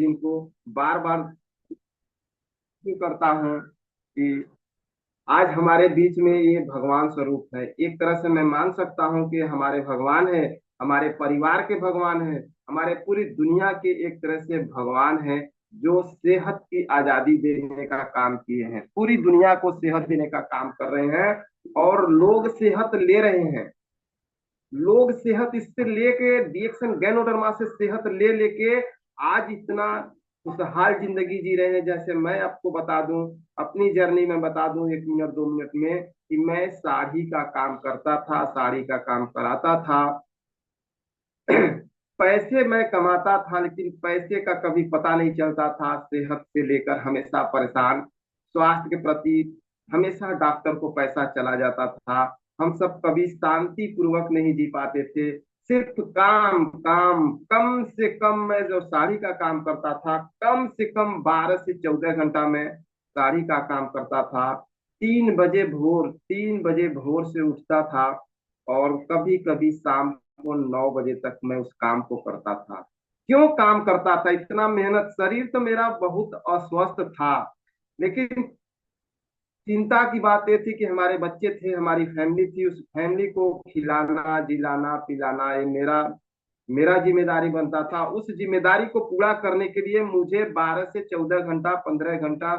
जिनको बार बार करता हूँ कि आज हमारे बीच में ये भगवान स्वरूप है। एक तरह से मैं मान सकता हूँ कि हमारे भगवान है, हमारे परिवार के भगवान है, हमारे पूरी दुनिया के एक तरह से भगवान है, जो सेहत की आजादी देने का काम किए हैं, पूरी दुनिया को सेहत देने का काम कर रहे हैं और लोग सेहत ले रहे हैं। लोग सेहत इससे लेके डीएक्सन गैनोडर्मा से सेहत ले लेके आज इतना खुशहाल जिंदगी जी रहे हैं। जैसे मैं आपको बता दूं, अपनी जर्नी में बता दूं 1 मिनट 2 मिनट में, कि मैं साड़ी का काम करता था, साड़ी का काम कराता था। पैसे मैं कमाता था, लेकिन पैसे का कभी पता नहीं चलता था। सेहत से लेकर हमेशा परेशान, स्वास्थ्य के प्रति हमेशा डॉक्टर को पैसा चला जाता था। हम सब कभी शांति पूर्वक नहीं जी पाते थे। सिर्फ काम काम, कम से कम मैं जो साड़ी का काम करता था, कम से कम 12 से 14 घंटा में साड़ी का काम करता था। 3 बजे भोर से उठता था और कभी कभी शाम को 9 बजे तक मैं उस काम को करता था। क्यों काम करता था इतना मेहनत? शरीर तो मेरा बहुत अस्वस्थ था, लेकिन चिंता की बात यह थी कि हमारे बच्चे थे, हमारी फैमिली थी, उस फैमिली को खिलाना जिलाना पिलाना ये मेरा मेरा जिम्मेदारी बनता था। उस जिम्मेदारी को पूरा करने के लिए मुझे 12 से 14 घंटा, 15 घंटा,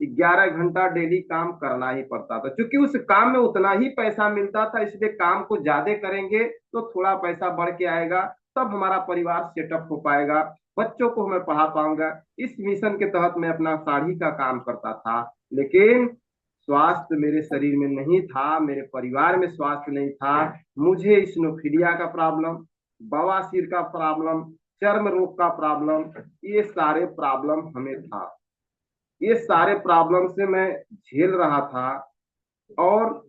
11 घंटा डेली काम करना ही पड़ता था। क्योंकि उस काम में उतना ही पैसा मिलता था, इसलिए काम को ज्यादा करेंगे तो थोड़ा पैसा बढ़ के आएगा, तब हमारा परिवार सेटअप हो पाएगा, बच्चों को मैं पढ़ा पाऊंगा। इस मिशन के तहत मैं अपना साड़ी का काम करता था। लेकिन स्वास्थ्य मेरे शरीर में नहीं था, मेरे परिवार में स्वास्थ्य नहीं था। मुझे इस्नोफिलिया का प्रॉब्लम, बवासीर का प्रॉब्लम, चर्म रोग का प्रॉब्लम, ये सारे प्रॉब्लम हमें था। ये सारे प्रॉब्लम से मैं झेल रहा था। और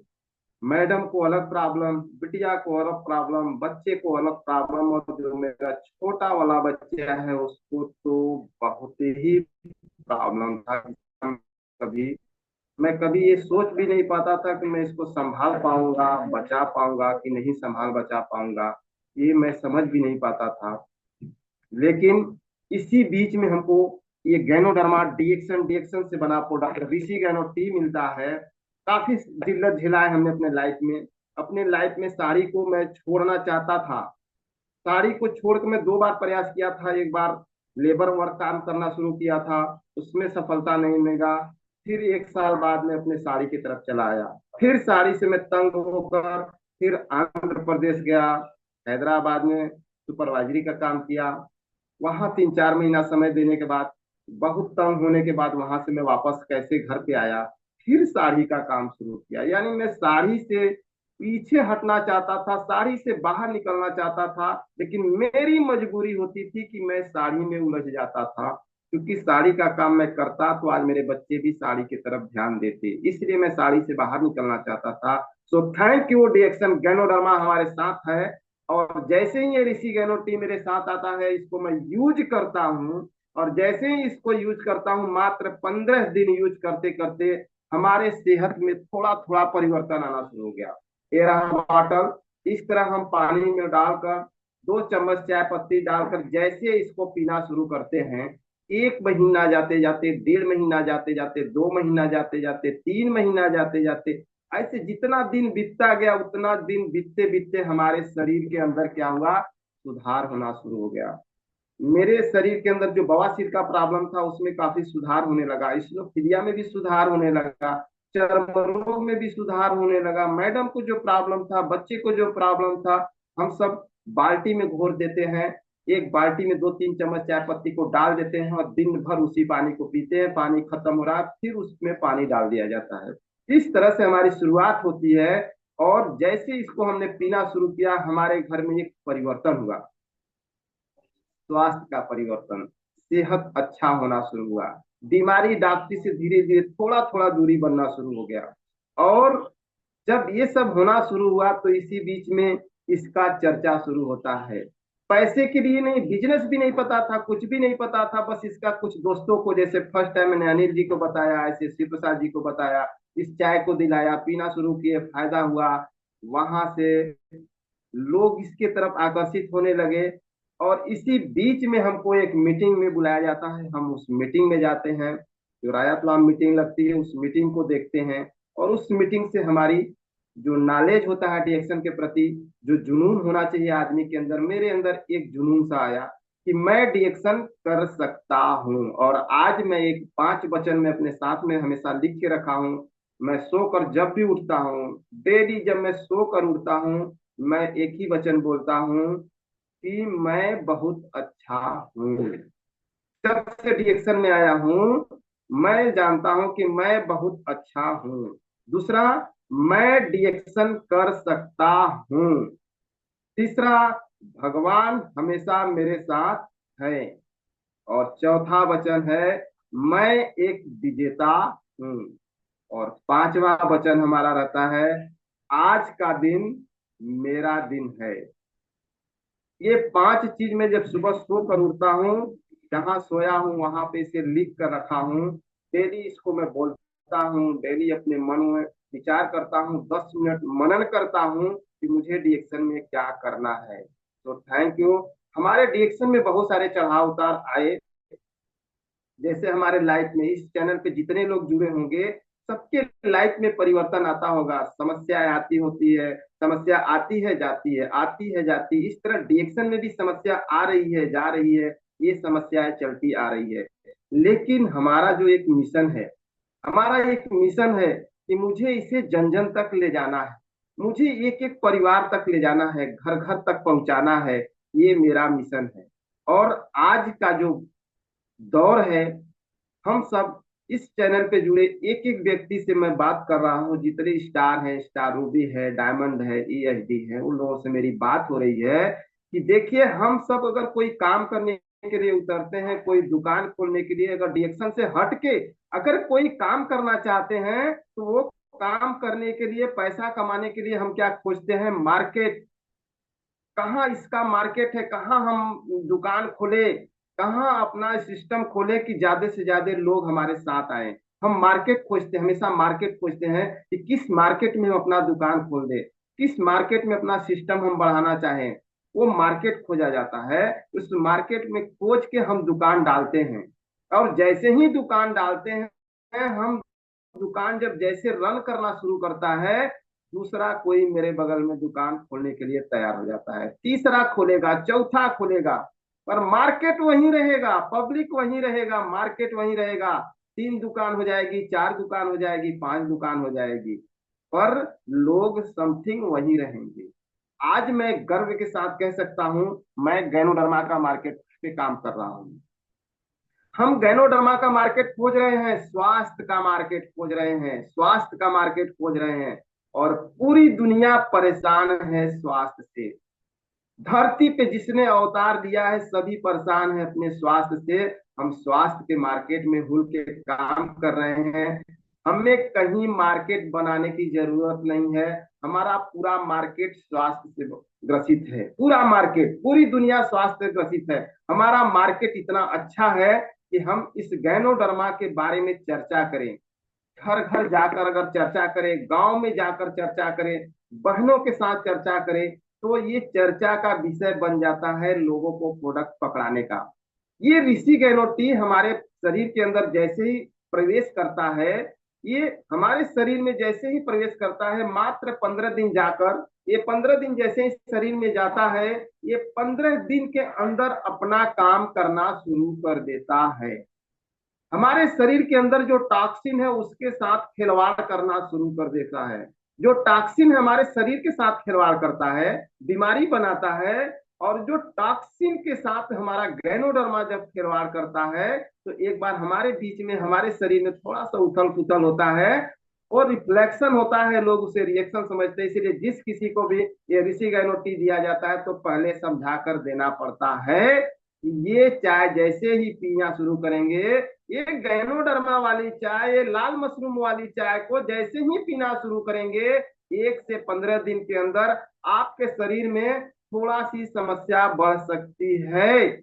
मैडम को अलग प्रॉब्लम, बिटिया को अलग प्रॉब्लम, बच्चे को अलग प्रॉब्लम, और जो मेरा छोटा वाला बच्चा है उसको तो बहुत ही प्रॉब्लम था। कभी मैं कभी ये सोच भी नहीं पाता था कि मैं इसको संभाल पाऊंगा, बचा पाऊंगा कि नहीं संभाल बचा पाऊंगा, ये मैं समझ भी नहीं पाता था। लेकिन इसी बीच में हमको ये गैनोडर्मा डीएक्सन डीएक्सन से बना प्रोडक्ट ऋषि गैनो टी मिलता है। काफी जिल्लत झेला है हमने अपने लाइफ में। अपने लाइफ में साड़ी को मैं छोड़ना चाहता था। साड़ी को छोड़कर मैं 2 बार प्रयास किया था। एक बार लेबर वर्क काम करना शुरू किया था, उसमें सफलता नहीं मिला। फिर 1 साल बाद में अपने साड़ी की तरफ चला आया। फिर साड़ी से मैं तंग होकर फिर आंध्र प्रदेश गया, हैदराबाद में सुपरवाइजरी का काम किया। वहां 3 4 महीना समय देने के बाद, बहुत तंग होने के बाद, वहां से मैं वापस कैसे घर पे आया, फिर साड़ी का काम शुरू किया। यानी मैं साड़ी से पीछे हटना चाहता था, साड़ी से बाहर निकलना चाहता था, लेकिन मेरी मजबूरी होती थी कि मैं साड़ी में उलझ जाता था। क्योंकि साड़ी का काम मैं करता तो आज मेरे बच्चे भी साड़ी की तरफ ध्यान देते, इसलिए मैं साड़ी से बाहर निकलना चाहता था। सो थैंक यू डिएक्शन गैनोडर्मा हमारे साथ है। और जैसे ही ये ऋषि गैनो टी मेरे साथ आता है, इसको मैं यूज करता हूँ, और जैसे ही इसको यूज करता हूँ, मात्र 15 दिन यूज करते करते हमारे सेहत में थोड़ा थोड़ा परिवर्तन आना शुरू हो गया। ये रहा बॉटल। इस तरह हम पानी में डालकर 2 चम्मच चाय पत्ती डालकर जैसे इसको पीना शुरू करते हैं, 1 महीना जाते जाते, 1.5 महीना जाते जाते, 2 महीना जाते जाते, 3 महीना जाते जाते, ऐसे जितना दिन बीतता गया उतना दिन बीतते बीतते हमारे शरीर के अंदर क्या हुआ, सुधार होना शुरू हो गया। मेरे शरीर के अंदर जो बवासीर का प्रॉब्लम था उसमें काफी सुधार होने लगा, इस्नोफिलिया में भी सुधार होने लगा, चर्म रोग में भी सुधार होने लगा। मैडम को जो प्रॉब्लम था, बच्चे को जो प्रॉब्लम था, हम सब बाल्टी में घोर देते हैं। एक बाल्टी में 2 3 चम्मच चाय पत्ती को डाल देते हैं और दिन भर उसी पानी को पीते हैं। पानी खत्म हो रहा है, फिर उसमें पानी डाल दिया जाता है। इस तरह से हमारी शुरुआत होती है। और जैसे इसको हमने पीना शुरू किया, हमारे घर में एक परिवर्तन हुआ, स्वास्थ्य का परिवर्तन, सेहत अच्छा होना शुरू हुआ, बीमारी डॉक्टरी से धीरे धीरे थोड़ा थोड़ा दूरी बनना शुरू हो गया। और जब ये सब होना शुरू हुआ तो इसी बीच में इसका चर्चा शुरू होता है। पैसे के लिए नहीं, बिजनेस भी नहीं पता था, कुछ भी नहीं पता था। बस इसका कुछ दोस्तों को, जैसे फर्स्ट टाइम मैंने अनिल जी को बताया, ऐसे शिव प्रसाद जी को बताया, इस चाय को दिलाया, पीना शुरू किए, फायदा हुआ। वहां से लोग इसके तरफ आकर्षित होने लगे। और इसी बीच में हमको एक मीटिंग में बुलाया जाता है, हम उस मीटिंग में जाते हैं। जो रायातलाम मीटिंग लगती है उस मीटिंग को देखते हैं, और उस मीटिंग से हमारी जो नॉलेज होता है डिएक्शन के प्रति, जो जुनून होना चाहिए आदमी के अंदर, मेरे अंदर एक जुनून सा आया कि मैं डिएक्शन कर सकता हूँ। और आज मैं एक 5 वचन में अपने साथ में हमेशा लिख के रखा हूँ। मैं सोकर जब भी उठता हूँ, डेली जब मैं सोकर उठता हूँ, मैं एक ही वचन बोलता हूँ कि मैं बहुत अच्छा हूँ। जब से डिएक्शन में आया हूँ, मैं जानता हूँ कि मैं बहुत अच्छा हूँ। दूसरा, मैं डिएक्शन कर सकता हूँ। तीसरा, भगवान हमेशा मेरे साथ है। और चौथा वचन है, मैं एक विजेता हूँ। और 5वां वचन हमारा रहता है, आज का दिन मेरा दिन है। ये 5 चीज में जब सुबह सो कर उठता हूँ, जहां सोया हूँ वहां पे इसे लिख कर रखा हूँ। डेली इसको मैं बोलता हूँ, डेली अपने मन में विचार करता हूँ, 10 मिनट मनन करता हूँ कि मुझे डिएक्शन में क्या करना है। तो थैंक यू। हमारे डिएक्शन में बहुत सारे चढ़ाव उतार आए। जैसे हमारे लाइफ में इस चैनल पे जितने लोग जुड़े होंगे, सबके लाइफ में परिवर्तन आता होगा, समस्याएं आती होती है, समस्या आती है जाती है, आती है जाती है। इस तरह डिएक्शन में भी समस्या आ रही है जा रही है, ये समस्याएं चलती आ रही है। लेकिन हमारा जो एक मिशन है, हमारा एक मिशन है कि मुझे इसे जन जन तक ले जाना है, मुझे एक एक परिवार तक ले जाना है, घर घर तक पहुंचाना है। ये मेरा मिशन है। और आज का जो दौर है, हम सब इस चैनल पे जुड़े एक एक व्यक्ति से मैं बात कर रहा हूँ, जितने स्टार हैं, स्टार रूबी है, डायमंड है, ईएचडी है, उन लोगों से मेरी बात हो रही है कि देखिए, हम सब अगर कोई काम करने के लिए उतरते हैं, कोई दुकान खोलने के लिए, अगर डिएक्शन से हट के अगर कोई काम करना चाहते हैं, तो वो काम करने के लिए, पैसा कमाने के लिए हम क्या खोजते हैं? मार्केट। कहाँ इसका मार्केट है, कहाँ हम दुकान खोले, कहाँ अपना सिस्टम खोले कि ज्यादा से ज्यादा लोग हमारे साथ आए। हम मार्केट खोजते हैं, हमेशा मार्केट खोजते हैं कि किस मार्केट में हम अपना दुकान खोल दे, किस मार्केट में अपना सिस्टम हम बढ़ाना चाहें। वो मार्केट खोजा जाता है। उस मार्केट में खोज के हम दुकान डालते हैं। और जैसे ही दुकान डालते हैं हम, दुकान जब जैसे रन करना शुरू करता है, दूसरा कोई मेरे बगल में दुकान खोलने के लिए तैयार हो जाता है, तीसरा खोलेगा, चौथा खोलेगा, पर मार्केट वहीं रहेगा, पब्लिक वहीं रहेगा, मार्केट वहीं रहेगा। 3 दुकान हो जाएगी, 4 दुकान हो जाएगी, 5 दुकान हो जाएगी, पर लोग समथिंग वहीं रहेंगे। आज मैं गर्व के साथ कह सकता हूं, मैं गैनोडर्मा का मार्केट पे काम कर रहा हूं। हम गैनोडर्मा का मार्केट खोज रहे हैं, स्वास्थ्य का मार्केट खोज रहे हैं, स्वास्थ्य का मार्केट खोज रहे हैं। और पूरी दुनिया परेशान है स्वास्थ्य से। धरती पे जिसने अवतार दिया है, सभी परेशान है अपने स्वास्थ्य से। हम स्वास्थ्य के मार्केट में हुल के काम कर रहे हैं। हमें कहीं मार्केट बनाने की जरूरत नहीं है। हमारा पूरा मार्केट स्वास्थ्य से ग्रसित है, पूरा मार्केट, पूरी दुनिया स्वास्थ्य से ग्रसित है। हमारा मार्केट इतना अच्छा है कि हम इस गैनोडर्मा के बारे में चर्चा करें, घर घर जाकर अगर चर्चा करें, गांव में जाकर चर्चा करें, बहनों के साथ चर्चा करें, तो ये चर्चा का विषय बन जाता है लोगों को प्रोडक्ट पकड़ाने का। ये ऋषि गैनोटी हमारे शरीर के अंदर जैसे ही प्रवेश करता है, ये हमारे शरीर में जैसे ही प्रवेश करता है, मात्र 15 दिन जाकर, ये 15 दिन जैसे ही शरीर में जाता है, ये 15 दिन के अंदर अपना काम करना शुरू कर देता है। हमारे शरीर के अंदर जो टॉक्सिन है उसके साथ खिलवाड़ करना शुरू कर देता है। जो टॉक्सिन हमारे शरीर के साथ खिलवाड़ करता है, बीमारी बनाता है। और जो टॉक्सिन के साथ हमारा गैनोडर्मा जब खिलवाड़ करता है, तो एक बार हमारे बीच में, हमारे शरीर में थोड़ा सा उथल पुथल होता है और रिफ्लेक्शन होता है, लोग उसे रिएक्शन समझते हैं। इसीलिए जिस किसी को भी ये ऋषि गैनोटी दिया जाता है, तो पहले समझा कर देना पड़ता है कि ये चाय जैसे ही पीना शुरू करेंगे, ये गैनोडर्मा वाली चाय, ये लाल मशरूम वाली चाय को जैसे ही पीना शुरू करेंगे, 1 से 15 दिन के अंदर आपके शरीर में थोड़ा सी समस्या बढ़ सकती है।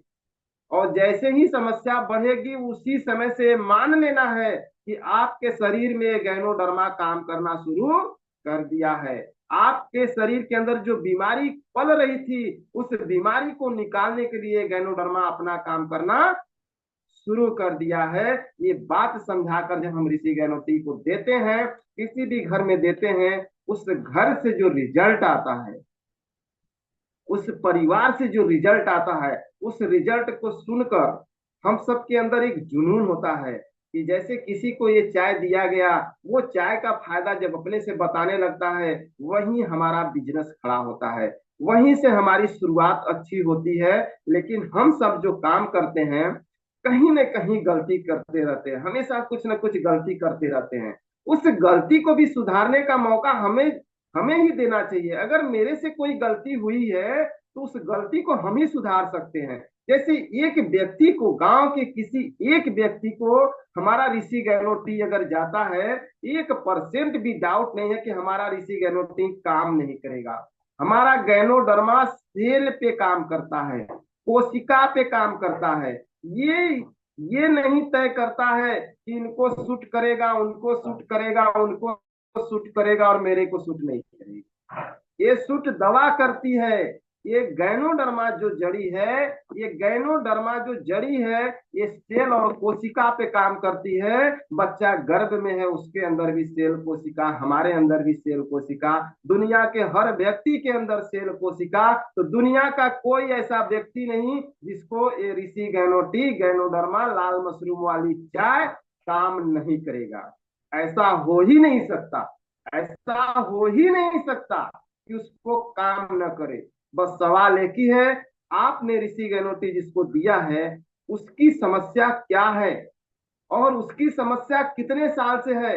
और जैसे ही समस्या बढ़ेगी, उसी समय से मान लेना है कि आपके शरीर में गैनोडर्मा काम करना शुरू कर दिया है। आपके शरीर के अंदर जो बीमारी पल रही थी उस बीमारी को निकालने के लिए गैनोडर्मा अपना काम करना शुरू कर दिया है। ये बात समझाकर जब हम ऋषि गैनोटी को देते हैं, किसी भी घर में देते हैं, उस घर से जो रिजल्ट आता है, उस परिवार से जो रिजल्ट आता है, उस रिजल्ट को सुनकर हम सबके अंदर एक जुनून होता है कि जैसे किसी को ये चाय दिया गया, वो चाय का फायदा जब अपने से बताने लगता है, वहीं हमारा बिजनेस खड़ा होता है, वहीं से हमारी शुरुआत अच्छी होती है। लेकिन हम सब जो काम करते हैं, कहीं न कहीं गलती करते रहते हैं, हमेशा कुछ ना कुछ गलती करते रहते हैं। उस गलती को भी सुधारने का मौका हमें हमें ही देना चाहिए। अगर मेरे से कोई गलती हुई है तो उस गलती को हम ही सुधार सकते हैं। जैसे एक व्यक्ति को, गांव के किसी एक व्यक्ति को हमारा ऋषि गहलोती अगर जाता है, 1% भी डाउट नहीं है कि हमारा ऋषि गहलोती काम नहीं करेगा। हमारा गैनोडर्मा सेल पे काम करता है, कोशिका पे काम करता है। ये ये नहीं तय करता है कि इनको सूट करेगा, उनको सूट करेगा, उनको सूट करेगा और मेरे को सूट नहीं करेगा। ये सूट दवा करती है। ये गैनोडर्मा जो जड़ी है, ये गैनोडर्मा जो जड़ी है, ये सेल और कोशिका पे काम करती है। बच्चा गर्भ में है, उसके अंदर भी सेल कोशिका, हमारे अंदर भी सेल कोशिका, दुनिया के हर व्यक्ति के अंदर सेल कोशिका। तो दुनिया का कोई ऐसा व्यक्ति नहीं जिसको ये ऋषि गैनोटी, गैनोडर्मा, लाल मशरूम वाली चाय काम नहीं करेगा। ऐसा हो ही नहीं सकता, ऐसा हो ही नहीं सकता कि उसको काम न करे। बस सवाल एक ही है, आपने ऋषि गहलोती जिसको दिया है, उसकी समस्या क्या है और उसकी समस्या कितने साल से है,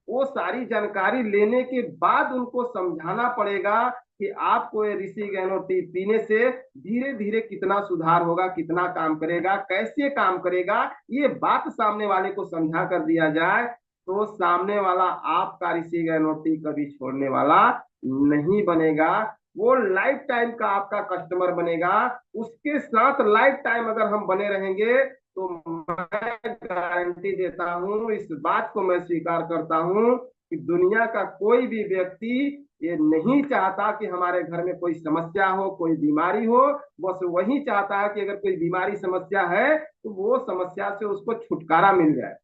वो सारी जानकारी लेने के बाद उनको समझाना पड़ेगा कि आपको ये ऋषि गहलोती पीने से धीरे धीरे कितना सुधार होगा, कितना काम करेगा, कैसे काम करेगा। ये बात सामने वाले को समझा कर दिया जाए तो सामने वाला आपका ऋषि गहलोती कभी छोड़ने वाला नहीं बनेगा। वो लाइफ टाइम का आपका कस्टमर बनेगा। उसके साथ लाइफ टाइम अगर हम बने रहेंगे तो मैं गारंटी देता हूं, इस बात को मैं स्वीकार करता हूं कि दुनिया का कोई भी व्यक्ति ये नहीं चाहता कि हमारे घर में कोई समस्या हो, कोई बीमारी हो। बस वही चाहता है कि अगर कोई बीमारी समस्या है तो वो समस्या से उसको छुटकारा मिल जाए।